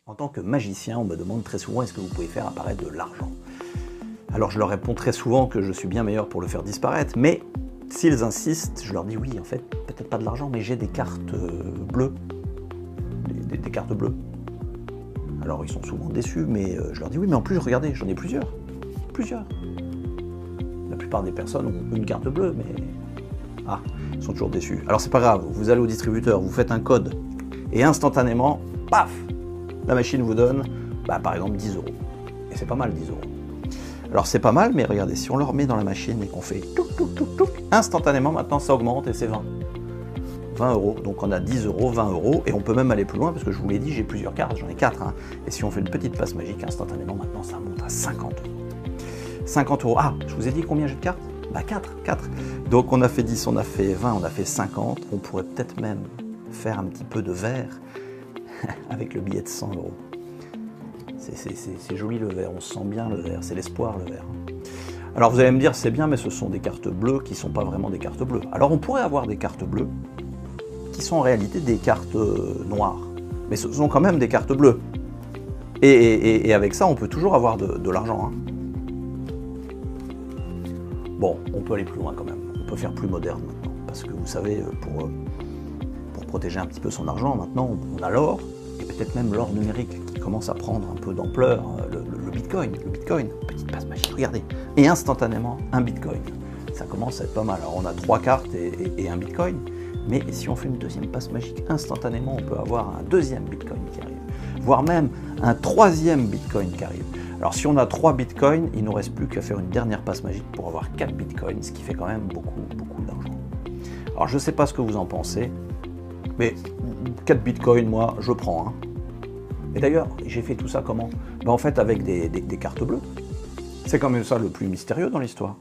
En tant que magicien, on me demande très souvent est-ce que vous pouvez faire apparaître de l'argent. Alors je leur réponds très souvent que je suis bien meilleur pour le faire disparaître, mais s'ils insistent, je leur dis oui, en fait, peut-être pas de l'argent, mais j'ai des cartes bleues. Des cartes bleues. Alors ils sont souvent déçus, mais je leur dis oui, mais en plus, regardez, j'en ai plusieurs. Plusieurs. La plupart des personnes ont une carte bleue, mais... Ah, ils sont toujours déçus. Alors c'est pas grave, vous allez au distributeur, vous faites un code, et instantanément, paf, la machine vous donne, par exemple, 10 €. Et c'est pas mal, 10 €. Alors c'est pas mal, mais regardez, si on le remet dans la machine et qu'on fait touc, touc, touc, touc, instantanément, maintenant ça augmente et c'est 20. 20 €. Donc on a 10 €, 20 €, et on peut même aller plus loin, parce que je vous l'ai dit, j'ai plusieurs cartes, j'en ai 4. Hein. Et si on fait une petite passe magique, instantanément, maintenant ça monte à 50 €. 50 €. Ah, je vous ai dit combien j'ai de cartes ? 4. Donc on a fait 10, on a fait 20, on a fait 50. On pourrait peut-être même faire un petit peu de verre avec le billet de 100 €. C'est joli le vert, on sent bien le vert, c'est l'espoir le vert. Alors vous allez me dire, c'est bien, mais ce sont des cartes bleues qui ne sont pas vraiment des cartes bleues. Alors on pourrait avoir des cartes bleues qui sont en réalité des cartes noires, mais ce sont quand même des cartes bleues. Et avec ça, on peut toujours avoir de l'argent. Hein. Bon, on peut aller plus loin quand même, on peut faire plus moderne maintenant, parce que vous savez, pour protéger un petit peu son argent, maintenant on a l'or, et peut-être même l'or numérique qui commence à prendre un peu d'ampleur, le Bitcoin, petite passe magique, regardez, et instantanément un Bitcoin. Ça commence à être pas mal. Alors on a 3 cartes et un Bitcoin, mais si on fait une deuxième passe magique, instantanément on peut avoir un deuxième Bitcoin qui arrive, voire même un troisième Bitcoin qui arrive. Alors si on a 3 bitcoins, il ne nous reste plus qu'à faire une dernière passe magique pour avoir 4 bitcoins, ce qui fait quand même beaucoup d'argent. Alors je ne sais pas ce que vous en pensez, mais 4 bitcoins, moi, je prends. Hein. Et d'ailleurs, j'ai fait tout ça comment ? En fait, avec des cartes bleues. C'est quand même ça le plus mystérieux dans l'histoire.